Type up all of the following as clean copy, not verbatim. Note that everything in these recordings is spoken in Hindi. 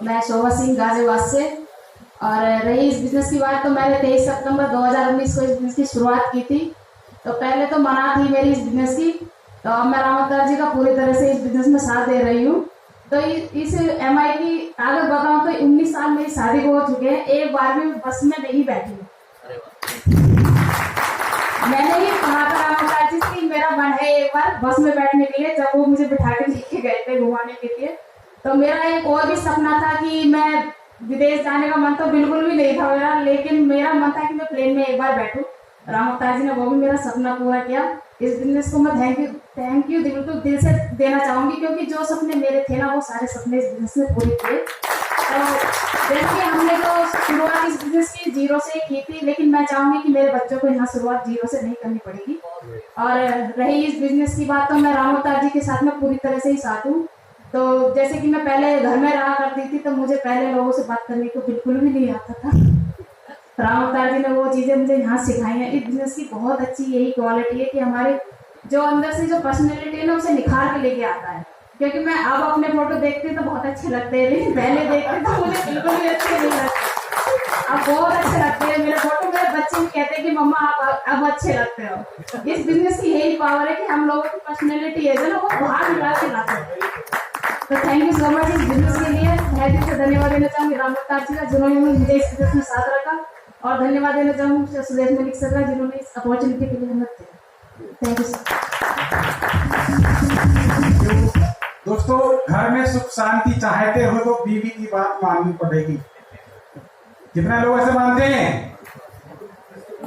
मैं शोभा सिंह गाजियाबाद से। और रही इस बिज़नेस की बात, तो मैंने 23 सितंबर 2019 को इस बिज़नेस की शुरुआत की थी। तो पहले तो मना थी मेरी इस बिज़नेस की, तो अब मैं राम अवतार जी का पूरी तरह से इस बिज़नेस में साथ दे रही हूँ। तो इस एमआई की आगे बताऊँ तो 19 साल मेरी शादी को हो चुके हैं, एक बार भी बस में नहीं बैठी हूँ। मैंने ही कहा था राम अवतार जी से कि मेरा मन है एक बार बस में बैठने के लिए, जब वो मुझे बिठा के लेके गए थे घुमाने के लिए। तो मेरा एक और भी सपना था कि मैं विदेश जाने का मन तो बिल्कुल भी नहीं था मेरा, लेकिन मेरा मन था कि मैं प्लेन में एक बार बैठूं। राम अवतार जी ने वो भी मेरा सपना पूरा किया। इस बिजनेस को मैं थैंक यू बिल्कुल दिल से देना चाहूंगी, क्योंकि जो सपने मेरे थे ना वो सारे सपने इस बिजनेस में पूरे किए। तो जैसे हमने तो शुरुआत इस बिजनेस की जीरो से की थी, लेकिन मैं चाहूंगी कि मेरे बच्चों को यहाँ शुरुआत जीरो से नहीं करनी पड़ेगी। और रही इस बिजनेस की बात, तो मैं राम अवतार जी के साथ में पूरी तरह से ही साथ हूँ। तो जैसे कि मैं पहले घर में रहा करती थी, तो मुझे पहले लोगों से बात करने को बिल्कुल भी नहीं आता था। राम अवतार जी ने वो चीज़ें मुझे यहाँ सिखाई हैं। इस बिजनेस की बहुत अच्छी यही क्वालिटी है कि हमारे जो अंदर से जो पर्सनैलिटी है ना, उसे निखार के लेके आता है। क्योंकि मैं अब अपने फोटो देखती तो बहुत अच्छे लगते हैं, लेकिन पहले देखते तो मुझे बिल्कुल भी अच्छे नहीं लगते। अब बहुत अच्छे लगते हैं मेरे फोटो। मेरे बच्चे भी कहते हैं कि मम्मा आप अब अच्छे लगते हो। इस बिजनेस की यही पावर है कि हम लोगों की पर्सनैलिटी है जो ना वो बाहर निकाल के लाते हैं। तो थैंक यू सो मच इस बिजनेस के लिए। मैं दिल से धन्यवाद देना चाहूँगी राम अवतार जी का, जिन्होंने मुझे इस बिजनेस में साथ रखा। और धन्यवाद देना चाहूँगी सुदेश मलिक सर का, जिन्होंने इस अपॉर्चुनिटी के लिए हिम्मत दी। Thank you sir. दोस्तों, घर में सुख शांति चाहते हो तो बीवी की बात माननी पड़ेगी। कितना लोग ऐसे मानते हैं?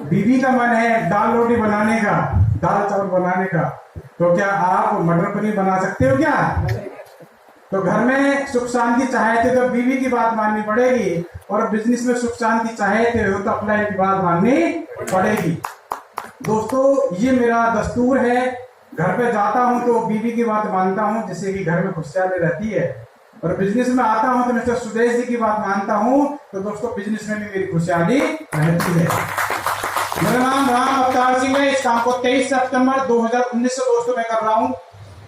बीवी का मन है दाल रोटी बनाने का, दाल चावल बनाने का, तो क्या आप मटर पनीर बना सकते हो क्या? तो घर में सुख शांति चाहते तो बीवी की बात माननी पड़ेगी, और बिजनेस में सुख शांति चाहते हो तो अपना की बात माननी पड़ेगी। दोस्तों, ये मेरा दस्तूर है। घर पे जाता हूँ तो बीवी की बात मानता हूँ, जिससे कि घर में खुशहाली रहती है। और बिजनेस में आता हूँ तो मिस्टर सुदेश जी की बात मानता हूँ, तो दोस्तों बिजनेस में भी मेरी खुशहाली रहती है। मेरा नाम राम अवतार सिंह है। इस काम को 23 सितंबर 2019 से दोस्तों मैं कर रहा हूँ।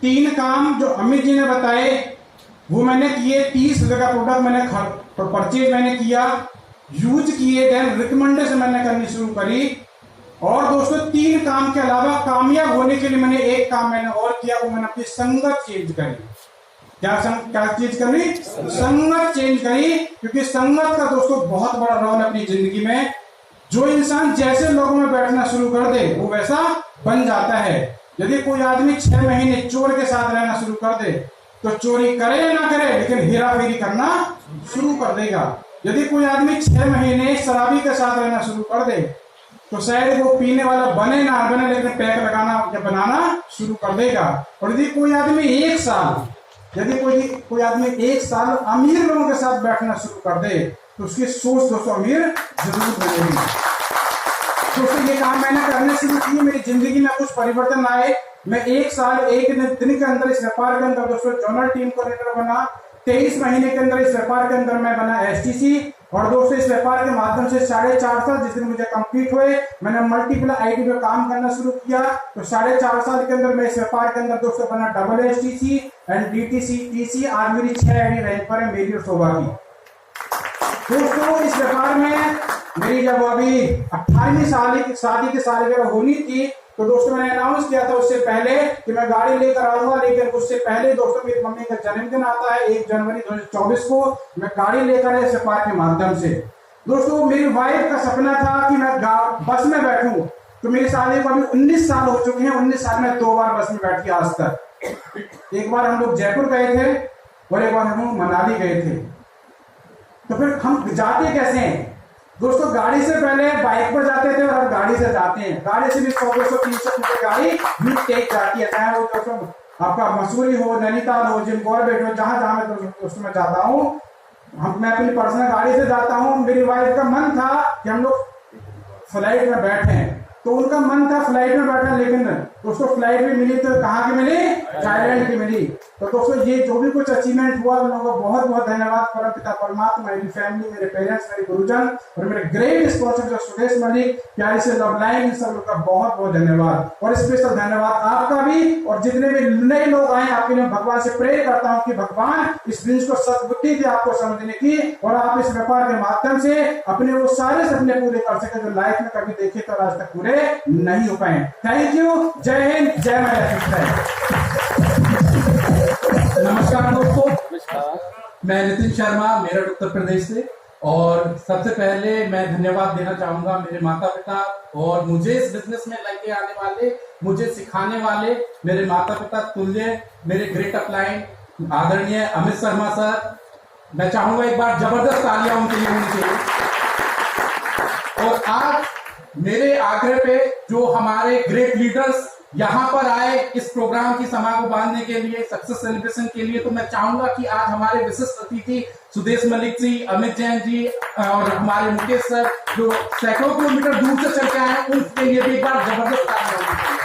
3 काम जो अमित जी ने बताए वो मैंने किए। 30 रुपए का प्रोडक्ट मैंने परचेज मैंने किया, यूज किए, देन रिकमेंडेशन मैंने करनी शुरू करी। और दोस्तों 3 काम के अलावा कामयाब होने के लिए मैंने एक काम मैंने और किया, वो मैंने अपनी संगत चेंज करी। क्या चीज करी? संगत चेंज करी। क्योंकि संगत का दोस्तों बहुत बड़ा रोल है अपनी जिंदगी में। जो इंसान जैसे लोगों में बैठना शुरू कर दे वो वैसा बन जाता है। यदि कोई आदमी 6 महीने चोर के साथ रहना शुरू कर दे तो चोरी करे या ना करे, लेकिन हेरा फेरी करना शुरू कर देगा। यदि कोई आदमी 6 महीने शराबी के साथ रहना शुरू कर दे तो शायद वो पीने वाला बने ना बने, लेकिन पैक लगाना या बनाना शुरू कर देगा। और यदि कोई आदमी 1 साल अमीर लोगों के साथ बैठना शुरू कर दे तो उसकी सोच दोस्तों अमीर जरूर बनेगी। दोस्तों, ये काम मैंने करने शुरू किए, मेरी जिंदगी में कुछ परिवर्तन आए। मैं 1 साल 1 दिन के अंदर इस व्यापार के अंदर दोस्तों जोनल टीम कोऑर्डिनेटर बना। 23 महीने के अंदर इस व्यापार के अंदर मैं बना एसटीसी। और दोस्तों इस व्यापार के माध्यम से 4.5 साल जिस दिन मुझे कंप्लीट हुए, मैंने मल्टीपल आईटी पे काम करना शुरू किया। तो 4.5 साल के अंदर मैं इस व्यापार के अंदर दोस्तों बना double STC and DTC TC. आज मेरी 6 आईडी रैंक पर है, मेरी और शोभा की। दोस्तों इस व्यापार में मेरी जब अभी 18वीं शादी की सालगिरह होनी थी, तो दोस्तों मैंने अनाउंस किया था उससे पहले कि मैं गाड़ी लेकर आऊंगा। लेकिन उससे पहले दोस्तों मेरी मम्मी का जन्मदिन आता है 1 जनवरी 2024 को। मैं गाड़ी लेकर इस व्यापार के माध्यम से दोस्तों, मेरी वाइफ का सपना था कि मैं बस में बैठूं। तो मेरी शादी को अभी 19 साल हो चुके हैं। 19 साल में 2 बार बस में बैठी आज तक। एक बार हम लोग जयपुर गए थे और एक बार हम लोग मनाली गए थे। तो फिर हम जाते कैसे हैं दोस्तों? गाड़ी से पहले बाइक पर जाते थे और अब गाड़ी से जाते हैं। गाड़ी से भी 100-200-300 फुट गाड़ी भी तेज जाती है। चाहे वो दोस्तों आपका मसूरी हो, नैनीताल हो, जिम कॉर्बेट हो, जहां जहां मैं दोस्तों मैं जाता हूँ, मैं अपनी पर्सनल गाड़ी से जाता हूँ। मेरी वाइफ का मन था कि हम लोग फ्लाइट में बैठे, तो उनका मन था फ्लाइट में बैठना, लेकिन दोस्तों फ्लाइट भी मिली तो कहाँ की मिली, थाईलैंड की मिली। तो दोस्तों ये जो भी कुछ अचीवमेंट हुआ, उन लोगों को बहुत बहुत धन्यवाद। परम पिता परमात्मा, मेरी फैमिली, मेरे पेरेंट्स, मेरे गुरुजन और मेरे ग्रेट स्पॉन्सर जो सुदेश मलिक, प्यारी से लव लाइन, इन सब लोग का बहुत बहुत धन्यवाद। और स्पेशल धन्यवाद आपका भी, और जितने भी नए लोग आए आपके लिए भगवान से प्रे करता हूँ कि भगवान इस बिजनेस को सद्बुद्धि दे आपको समझने की, और आप इस व्यापार के माध्यम से अपने वो सारे सपने पूरे कर सके जो लाइफ में कभी देखे तो आज तक पूरे नहीं हो पाए। Thank you. जय हिंद, जय माता। नमस्कार दोस्तों, मैं नितिन शर्मा, मेरठ उत्तर प्रदेश से। और सबसे पहले मैं धन्यवाद देना चाहूंगा मेरे माता पिता और मुझे इस बिजनेस में लेके आने वाले, मुझे सिखाने वाले मेरे माता पिता तुल्य, मेरे ग्रेट अपलाइन आदरणीय अमित शर्मा सर। मैं चाहूंगा एक बार जबरदस्त तालियां उनके लिए होनी चाहिए। और आज मेरे आग्रह पे जो हमारे ग्रेट लीडर्स यहाँ पर आए इस प्रोग्राम की समा को बांधने के लिए, सक्सेस सेलिब्रेशन के लिए, तो मैं चाहूंगा कि आज हमारे विशिष्ट अतिथि सुदेश मलिक जी, अमित जैन जी और हमारे मुकेश सर जो सैकड़ों किलोमीटर दूर से चल के आए, उनके लिए भी एक बार जबरदस्त तालियां होनी चाहिए।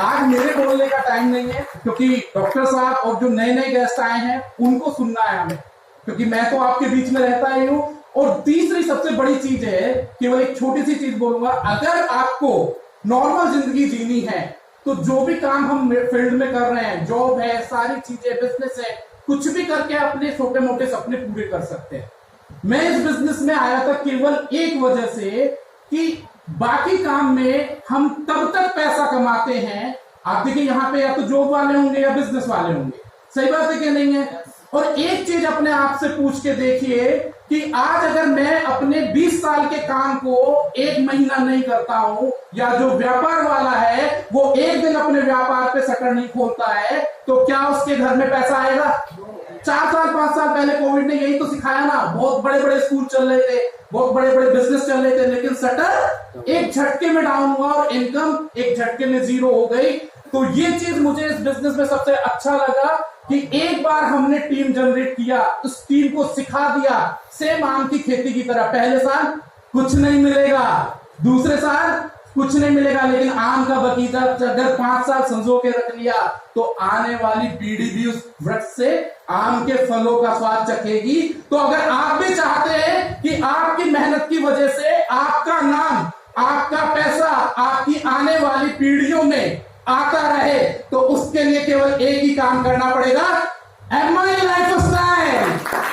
आज मेरे बोलने का टाइम नहीं है, क्योंकि डॉक्टर साहब और जो नए नए गेस्ट आए हैं उनको सुनना है हमें, क्योंकि मैं तो आपके बीच में रहता ही हूँ। और तीसरी सबसे बड़ी चीज है, केवल एक छोटी सी चीज बोलूंगा, अगर आपको नॉर्मल जिंदगी जीनी है तो जो भी काम हम फील्ड में कर रहे हैं, जॉब है, सारी चीजें, बिजनेस है, कुछ भी करके अपने छोटे मोटे सपने पूरे कर सकते हैं। मैं इस बिजनेस में आया था केवल एक वजह से कि बाकी काम में हम तब तक पैसा कमाते हैं, आप देखिए यहाँ पे या तो जॉब वाले होंगे या बिजनेस वाले होंगे, सही बात है कि नहीं है। और एक चीज अपने आप से पूछ के देखिए कि आज अगर मैं अपने 20 साल के काम को एक महीना नहीं करता हूं, या जो व्यापार वाला है वो एक दिन अपने व्यापार पे शटर नहीं खोलता है, तो क्या उसके घर में पैसा आएगा? 4 साल 5 साल पहले कोविड ने यही तो सिखाया ना, बहुत बड़े बड़े स्कूल चल रहे थे, बहुत बड़े बड़े बिजनेस चल रहे थे, लेकिन शटर एक झटके में डाउन हुआ और इनकम एक झटके में 0 हो गई। तो ये चीज मुझे इस बिजनेस में सबसे अच्छा लगा कि एक बार हमने टीम जनरेट किया, उस टीम को सिखा दिया, सेम आम की खेती की तरह। पहले साल कुछ नहीं मिलेगा, दूसरे साल कुछ नहीं मिलेगा, लेकिन आम का बगीचा अगर 5 साल संजो के रख लिया तो आने वाली पीढ़ी भी उस वृक्ष से आम के फलों का स्वाद चखेगी। तो अगर आप भी चाहते हैं कि आपकी मेहनत की वजह से आपका नाम, आपका पैसा आपकी आने वाली पीढ़ियों में आता रहे, तो उसके लिए केवल एक ही काम करना पड़ेगा, MI लाइफस्टाइल।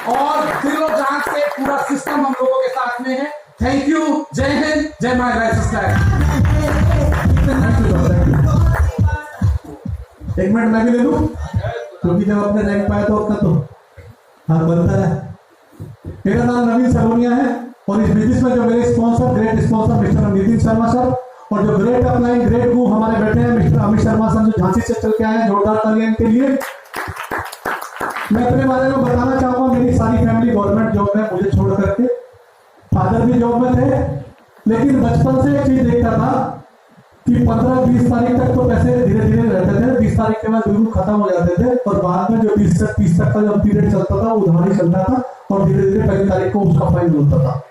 और दिलो जान से पूरा सिस्टम हम लोगों के साथ में है। थैंक यू, जय हिंद, जय माय लाइफस्टाइल। एक मिनट मैं भी ले लूं, क्योंकि जब अपने रैंक पाया तो अपना तो हाथ बनता है। मेरा नाम नवीन सलोनिया है और इस बिजनेस में जो मेरे sponsor, great sponsor mister Nitin Sharma sir और जो ग्रेट अपलाइन ग्रेट गु हमारे बैठे हैं मिस्टर अमित शर्मा सर, जो झांसी से चल के आए हैं, जोरदार तालियां इनके लिए। मैं अपने बारे में बताना चाहूंगा, मेरी सारी फैमिली गवर्नमेंट जॉब में, मुझे छोड़ करके फादर भी जॉब में थे, लेकिन बचपन से एक चीज देखता था कि 15-20 तारीख तक तो पैसे धीरे धीरे रहते थे, 20 तारीख के बाद बिल्कुल खत्म हो जाते थे, और बाद में जो 20 से 30 तक का जब पीरियड चलता था उधारी चलता था और धीरे धीरे 1 तारीख को उसका फाइन होता था।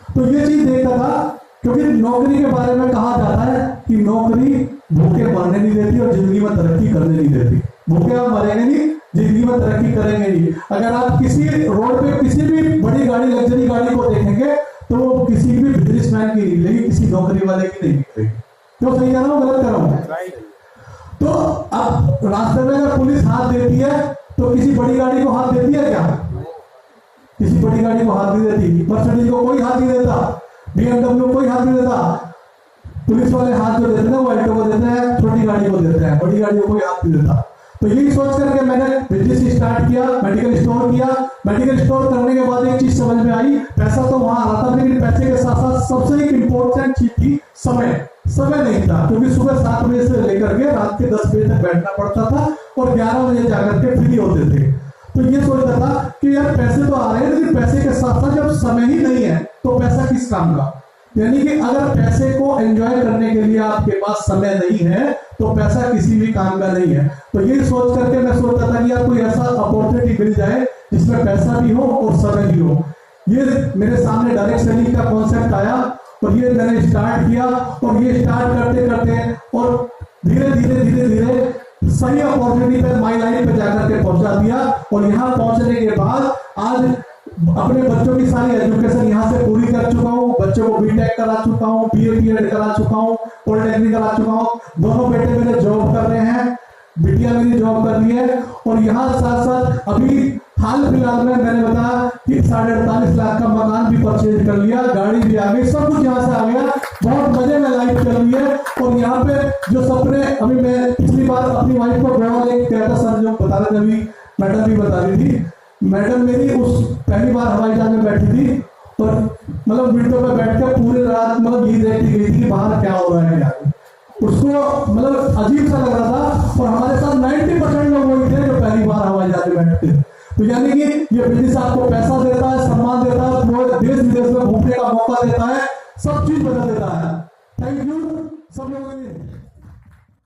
तो ये चीज देखता था, क्योंकि नौकरी के बारे में कहा जाता है कि नौकरी भूखे मरने नहीं देती और जिंदगी में तरक्की करने नहीं देती। भूखे आप मरेंगे नहीं, जिंदगी में तरक्की करेंगे नहीं। अगर आप किसी रोड पे किसी भी बड़ी गाड़ी, लग्जरी गाड़ी को देखेंगे तो वो किसी भी बिजनेसमैन की नहीं मिलेगी, किसी नौकरी वाले की नहीं मिलेगी। क्यों सही कह रहा हूँ, गलत कर रहा हूँ? तो अब रास्ते में अगर पुलिस हाथ देती है तो किसी बड़ी गाड़ी को हाथ देती है क्या? किसी बड़ी गाड़ी को हाथ नहीं देती। मर्सिडीज को कोई हाथ नहीं देता, BMW को कोई हाथ नहीं देता। पुलिस वाले हाथ जो देते हैं वो अल्टो को देते हैं, छोटी गाड़ी को देते हैं, बड़ी गाड़ी को कोई हाथ नहीं देता। तो यही सोच करके मैंने बिजनेस स्टार्ट किया, मेडिकल स्टोर किया। मेडिकल स्टोर करने के बाद एक चीज समझ में आई, पैसा तो वहां आ रहा था, लेकिन पैसे के साथ साथ सबसे एक इंपॉर्टेंट चीज थी समय। समय नहीं था, क्योंकि सुबह 7 बजे से लेकर के रात के 10 बजे तक बैठना पड़ता था और 11 बजे जाकर के फ्री होते थे। तो ये सोचता था कि यार पैसे तो आ रहे हैं, लेकिन पैसे के साथ साथ जब समय ही नहीं है तो पैसा किस काम का। यानी कि अगर पैसे को एंजॉय करने के लिए आपके पास समय नहीं है तो पैसा किसी भी काम का नहीं है। तो ये सोच करके मैं सोचता था कि यार कोई ऐसा अपॉर्चुनिटी मिल जाए जिसमें पैसा भी हो और समय भी हो। ये मेरे सामने डायरेक्ट सेलिंग का कॉन्सेप्ट आया और ये मैंने स्टार्ट किया, और ये स्टार्ट करते करते और धीरे धीरे सही अपॉर्चुनिटी पे माई लाइन पे जाकर के पहुंचा दिया। और यहाँ पहुंचने के बाद आज अपने बच्चों की सारी एजुकेशन यहाँ से पूरी कर चुका हूँ। बच्चों को बीटेक करा चुका हूँ, बीए बीएड करा चुका हूँ, पॉलिटेक्निक करा चुका हूँ। दोनों बेटे मेरे जॉब कर रहे हैं, बिटिया मेरी जॉब कर रही है। और यहाँ साथ साथ अभी हाल फिलहाल में मैंने बताया कि 48.5 लाख का मकान भी परचेज कर लिया, गाड़ी भी आ गई, सब कुछ यहाँ से आ गया। बहुत मजे में लाइफ चल रही है। और यहाँ पे जो सपने, अभी मैं पिछली बार अपनी वाइफ को गोवा लेके गया था, सर जो बता रहे थे, अभी मैडम भी बता रही थी, मैडम मेरी उस पहली बार हवाई जहाज में बैठी थी और मतलब विंडो पे बैठ कर पूरी रात मतलब यही देखती गई थी कि बाहर क्या हो रहा है क्या। उसको मतलब अजीब सा लग रहा था। और हमारे साथ 90% लोग वही थे जो पहली बार हवाई जहाज में बैठते। तो यानी कि ये बिजनेस आपको पैसा देता है, सम्मान देता है, देश विदेश में घूमने का मौका देता है, सब चीज बदल देता है। थैंक यू सब लोगों ने।